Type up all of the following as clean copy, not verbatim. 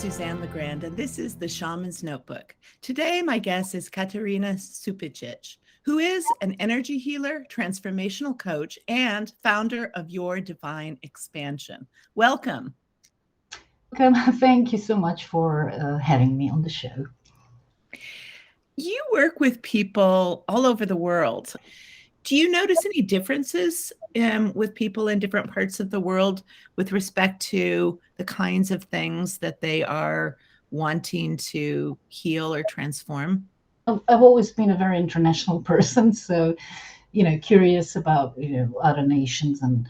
Suzanne LeGrand, and this is the Shaman's Notebook. Today, my guest is Katarina Supicic, who is an energy healer, transformational coach, and founder of Your Divine Expansion. Welcome. Thank you so much for having me on the show. You work with people all over the world. Do you notice any differences with people in different parts of the world with respect to the kinds of things that they are wanting to heal or transform? I've always been a very international person, so, curious about, other nations and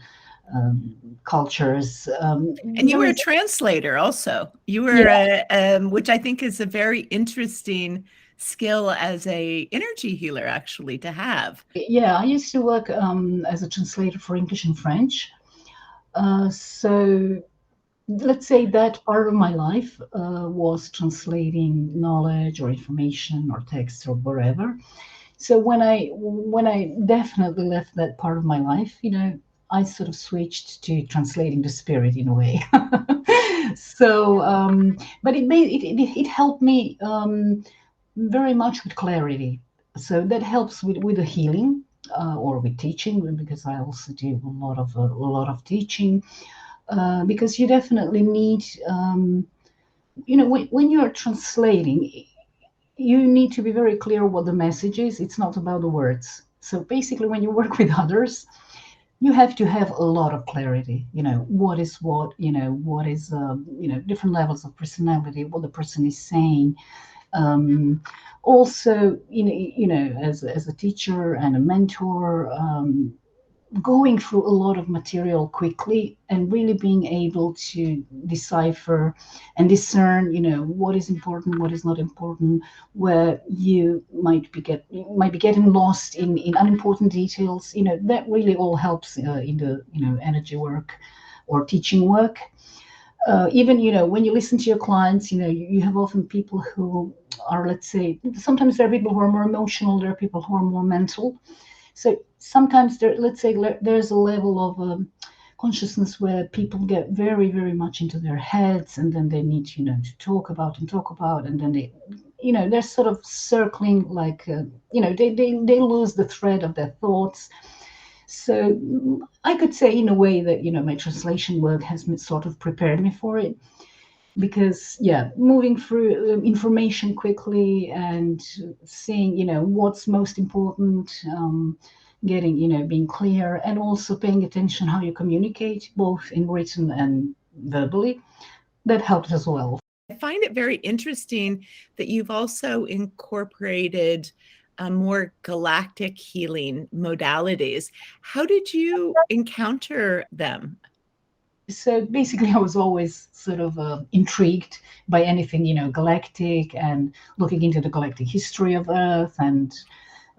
cultures. And you were a translator also. You were, yeah. Which I think is a very interesting skill as a energy healer, actually, to have. Yeah, I used to work as a translator for English and French. So let's say that part of my life was translating knowledge or information or text or whatever. So when I definitely left that part of my life, I sort of switched to translating the spirit in a way. So, but it helped me very much with clarity. So that helps with the healing or with teaching, because I also do a lot of teaching. Because you definitely need, when you're translating, you need to be very clear what the message is. It's not about the words. So basically, when you work with others, you have to have a lot of clarity. What is what. What is different levels of personality. What the person is saying. Also, as a teacher and a mentor. Going through a lot of material quickly and really being able to decipher and discern, what is important, what is not important, where you might be getting lost in unimportant details. That really all helps in the energy work or teaching work. Even when you listen to your clients, you have often people who are, let's say, sometimes there are people who are more emotional, there are people who are more mental. So sometimes there's a level of consciousness where people get very, very much into their heads, and then they need to talk about, and then they're sort of circling like they lose the thread of their thoughts. So I could say in a way that my translation work has sort of prepared me for it. Because moving through information quickly and seeing what's most important, being clear, and also paying attention how you communicate both in written and verbally, that helps as well. I find it very interesting that you've also incorporated more galactic healing modalities. How did you encounter them? So basically, I was always sort of intrigued by anything, galactic, and looking into the galactic history of Earth. And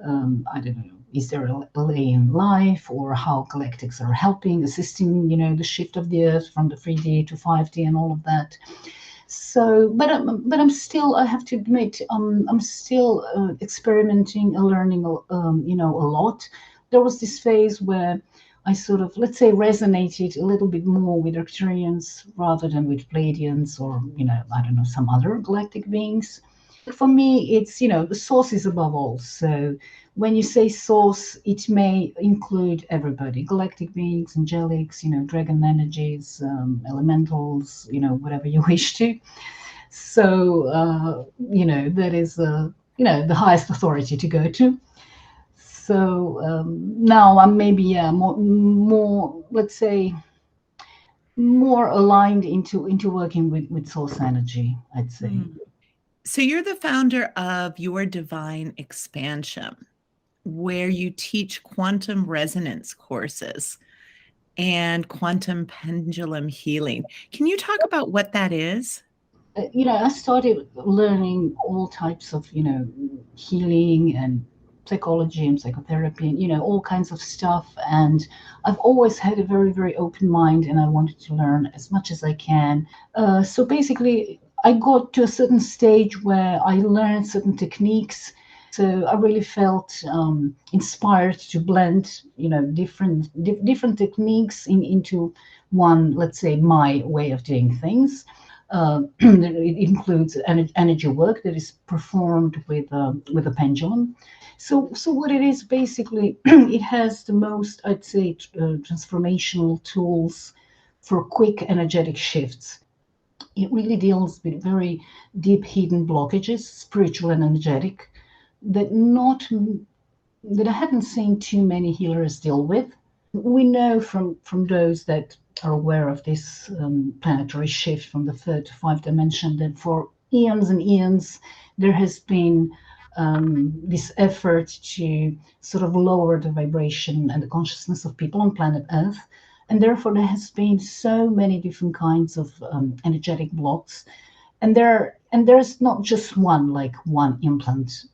I don't know, is there a alien life, or how galactics are helping, assisting, the shift of the Earth from the 3D to 5D and all of that. So, but I'm still, I have to admit, I'm still experimenting and learning, a lot. There was this phase where I sort of, let's say, resonated a little bit more with Arcturians rather than with Pleiadians, or, I don't know, some other galactic beings. For me, it's, the source is above all. So when you say source, it may include everybody: galactic beings, angelics, dragon energies, elementals, whatever you wish to. So, that is, the highest authority to go to. So now I'm maybe more, let's say, more aligned into working with source energy, I'd say. So you're the founder of Your Divine Expansion, where you teach quantum resonance courses and quantum pendulum healing. Can you talk about what that is? I started learning all types of, healing and psychology and psychotherapy and, all kinds of stuff. And I've always had a very, very open mind, and I wanted to learn as much as I can. So basically, I got to a certain stage where I learned certain techniques. So I really felt inspired to blend, different techniques into one, let's say, my way of doing things. It includes energy work that is performed with a pendulum. So what it is basically, it has the most, I'd say, transformational tools for quick energetic shifts. It really deals with very deep hidden blockages, spiritual and energetic, that not that I haven't seen too many healers deal with. We know from those that are aware of this planetary shift from the third to fifth dimension that for eons and eons there has been this effort to sort of lower the vibration and the consciousness of people on planet Earth. And therefore, there has been so many different kinds of energetic blocks, and there's not just one, like one implant.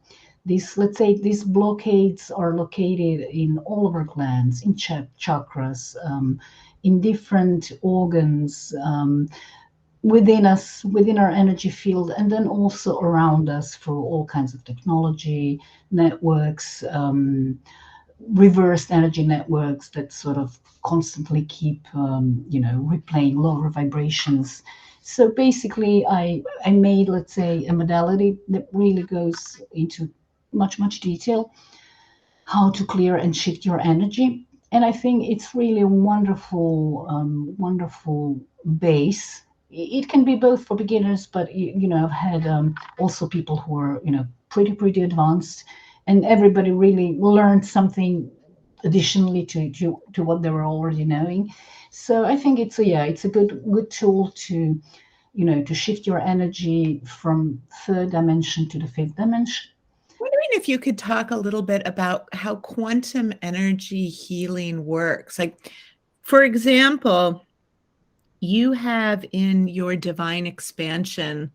These, let's say, these blockades are located in all of our glands, in chakras, in different organs, within us, within our energy field, and then also around us through all kinds of technology, networks, reversed energy networks that sort of constantly keep, replaying lower vibrations. So basically, I made, let's say, a modality that really goes into much detail how to clear and shift your energy. And I think it's really a wonderful base. It can be both for beginners, but I've had also people who are pretty advanced, and everybody really learned something additionally to what they were already knowing. So I think it's a good tool to to shift your energy from third dimension to the fifth dimension. Wondering if you could talk a little bit about how quantum energy healing works. Like, for example, you have in your divine expansion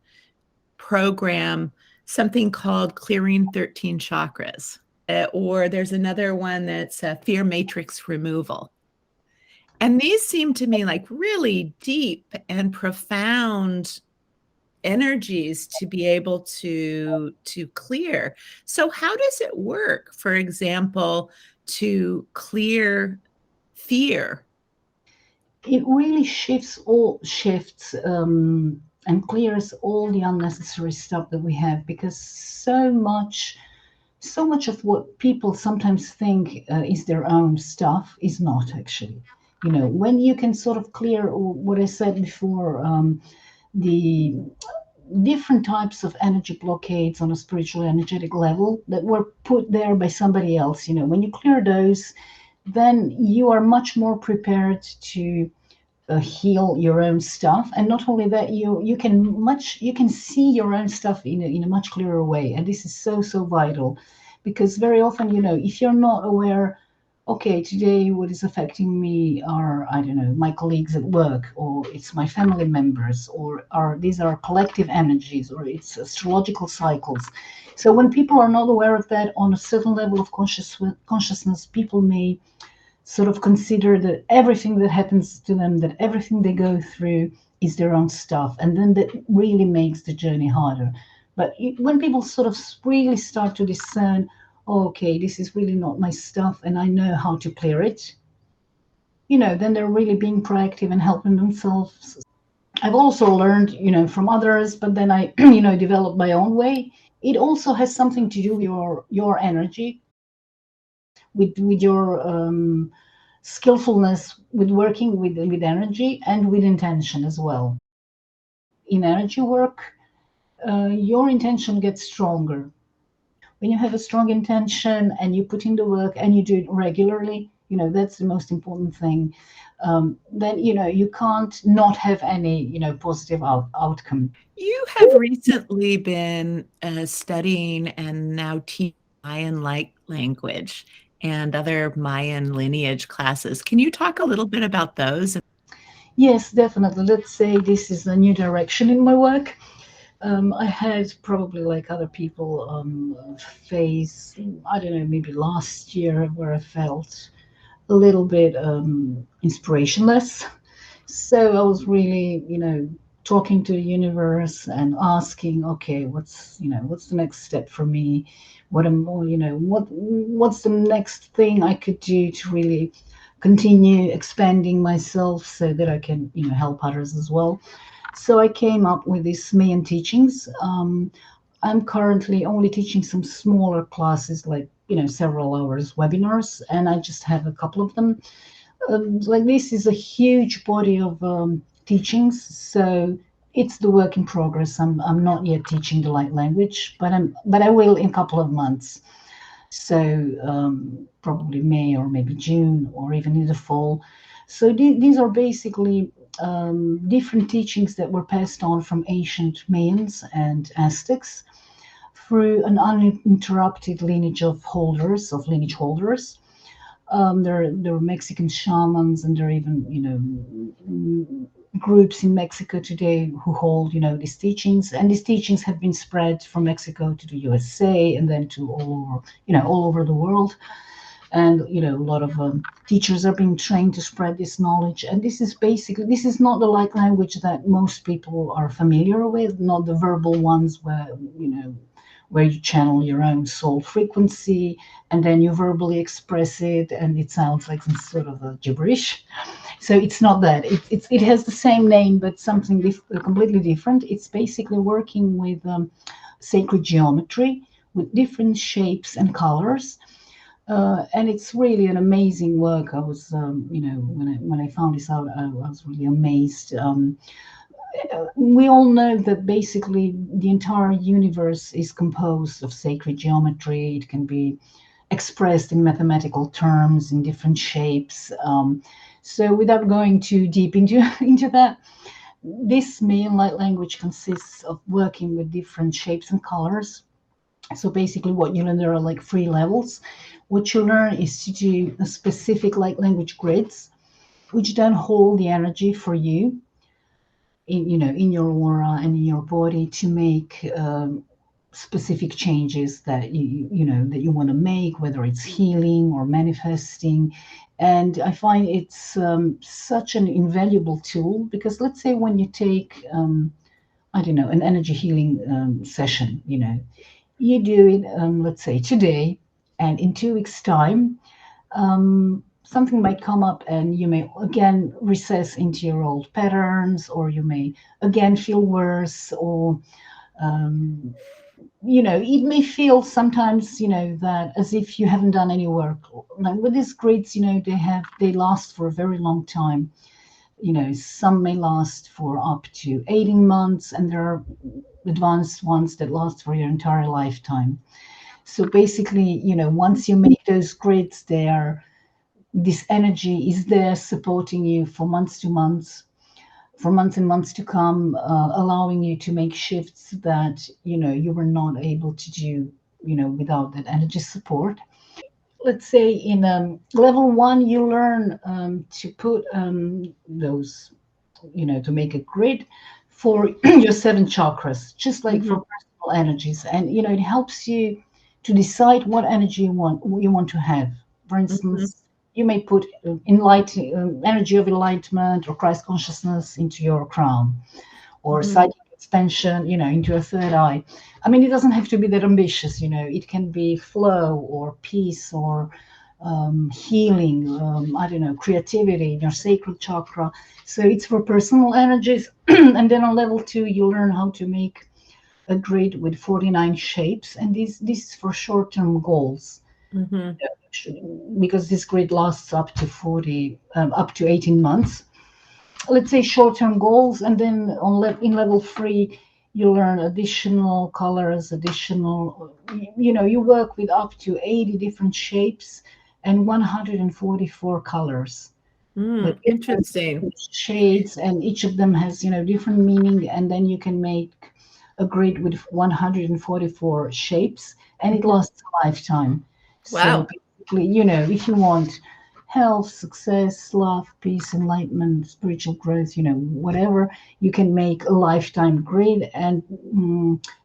program something called clearing 13 chakras, or there's another one that's fear matrix removal. And these seem to me like really deep and profound energies to be able to clear. So how does it work, for example, to clear fear? It really shifts and clears all the unnecessary stuff that we have, because so much of what people sometimes think is their own stuff is not actually. When you can sort of clear what I said before, the different types of energy blockades on a spiritual energetic level that were put there by somebody else, when you clear those, then you are much more prepared to heal your own stuff. And not only that, you can see your own stuff in a much clearer way. And this is so vital, because very often, if you're not aware, okay, today what is affecting me are, I don't know, my colleagues at work, or it's my family members, or are these are collective energies, or it's astrological cycles. So when people are not aware of that on a certain level of consciousness, people may sort of consider that everything that happens to them, that everything they go through is their own stuff. And then that really makes the journey harder. But when people sort of really start to discern, oh, okay, this is really not my stuff, and I know how to clear it, then they're really being proactive and helping themselves. I've also learned, from others, but then I, developed my own way. It also has something to do with your energy, with your skillfulness with working with energy and with intention as well. In energy work, your intention gets stronger. When you have a strong intention and you put in the work and you do it regularly, that's the most important thing. Then you can't not have any positive outcome. You have recently been studying and now teaching Mayan Light language and other Mayan lineage classes. Can you talk a little bit about those? Yes, definitely. Let's say this is a new direction in my work. I had, probably like other people, phase, I don't know, maybe last year, where I felt a little bit inspirationless. So I was really, talking to the universe and asking, okay, what's the next step for me? What am, what's the next thing I could do to really continue expanding myself so that I can, help others as well. So I came up with these Mayan teachings. I'm currently only teaching some smaller classes, like several hours webinars, and I just have a couple of them. Like this is a huge body of teachings, so it's the work in progress. I'm not yet teaching the light language, but I will in a couple of months. So probably May or maybe June or even in the fall. So these are basically different teachings that were passed on from ancient Mayans and Aztecs through an uninterrupted lineage of lineage holders. There are Mexican shamans, and there are even groups in Mexico today who hold these teachings, and these teachings have been spread from Mexico to the USA and then to all over the world. And a lot of teachers are being trained to spread this knowledge. And this is not the light language that most people are familiar with, not the verbal ones where you channel your own soul frequency and then you verbally express it and it sounds like some sort of a gibberish. So it's not that. It has the same name but something completely different. It's basically working with sacred geometry with different shapes and colors. And it's really an amazing work. I was, when I found this out, I was really amazed. We all know that basically the entire universe is composed of sacred geometry. It can be expressed in mathematical terms in different shapes. So, without going too deep into into that, this Mayan light language consists of working with different shapes and colors. So basically, what you learn, there are like three levels. What you learn is to do a specific light language grids, which then hold the energy for you in your aura and in your body to make specific changes that you want to make, whether it's healing or manifesting. And I find it's such an invaluable tool because let's say when you take I don't know, an energy healing session, you do it, let's say today, and in 2 weeks' time, something might come up and you may again recess into your old patterns, or you may again feel worse, or it may feel sometimes, that as if you haven't done any work. Like with these grids, they last for a very long time. Some may last for up to 18 months, and there are advanced ones that last for your entire lifetime. So basically, once you make those grids there, this energy is there supporting you for months and months to come, allowing you to make shifts that you were not able to do, without that energy support. Let's say in level one, you learn to put those, to make a grid for your seven chakras, just like for Mhm, personal energies. And, it helps you to decide what energy you want to have. For mhm, instance, you may put energy of enlightenment or Christ consciousness into your crown, or mhm, psychic expansion, into a third eye. I mean, it doesn't have to be that ambitious, It can be flow or peace or healing, I don't know, creativity in your sacral chakra. So it's for personal energies. And then on level two, you learn how to make a grid with 49 shapes. And this is for short term goals mhm, because this grid lasts up to 18 months. Let's say short-term goals, and then in level three you learn additional colors, additional, you work with up to 80 different shapes and 144 colors with different interesting. shades, and each of them has different meaning, and then you can make a grid with 144 shapes, and it Mhm. lasts a lifetime. So Wow. basically, if you want health, success, love, peace, enlightenment, spiritual growth, whatever, you can make a lifetime grid, and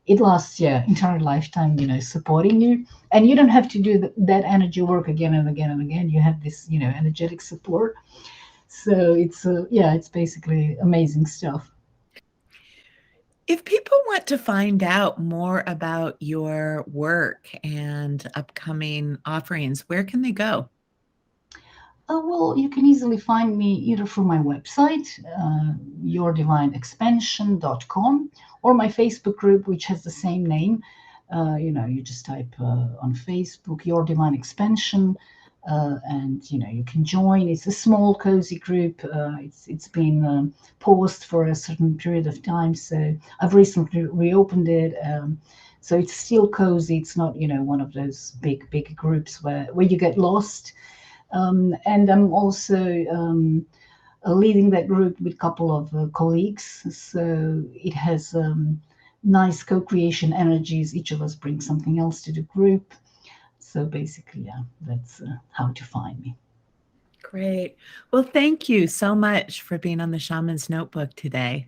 it lasts, yeah, entire lifetime, supporting you. And you don't have to do that energy work again and again and again. You have this, energetic support. So it's basically amazing stuff. If people want to find out more about your work and upcoming offerings, where can they go? Well, you can easily find me either through my website, yourdivineexpansion.com, or my Facebook group, which has the same name. You just type on Facebook Your Divine Expansion, and you can join. It's a small, cozy group. It's been paused for a certain period of time, so I've recently reopened it. So it's still cozy. It's not one of those big groups where you get lost. And I'm also leading that group with a couple of colleagues. So it has nice co-creation energies. Each of us brings something else to the group. So basically, yeah, that's how to find me. Great. Well, thank you so much for being on the Shaman's Notebook today.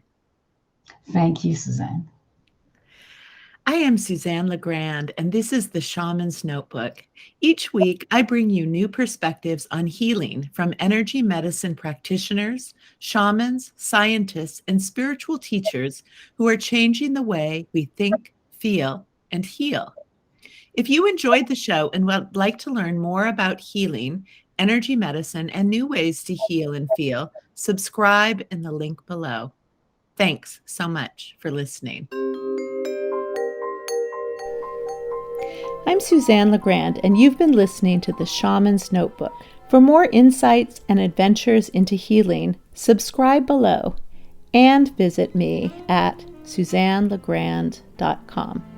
Thank you, Suzanne. I am Suzanne Legrand, and this is the Shaman's Notebook. Each week, I bring you new perspectives on healing from energy medicine practitioners, shamans, scientists, and spiritual teachers who are changing the way we think, feel, and heal. If you enjoyed the show and would like to learn more about healing, energy medicine, and new ways to heal and feel, subscribe in the link below. Thanks so much for listening. I'm Suzanne Legrand, and you've been listening to the Shaman's Notebook. For more insights and adventures into healing, subscribe below and visit me at suzannelegrand.com.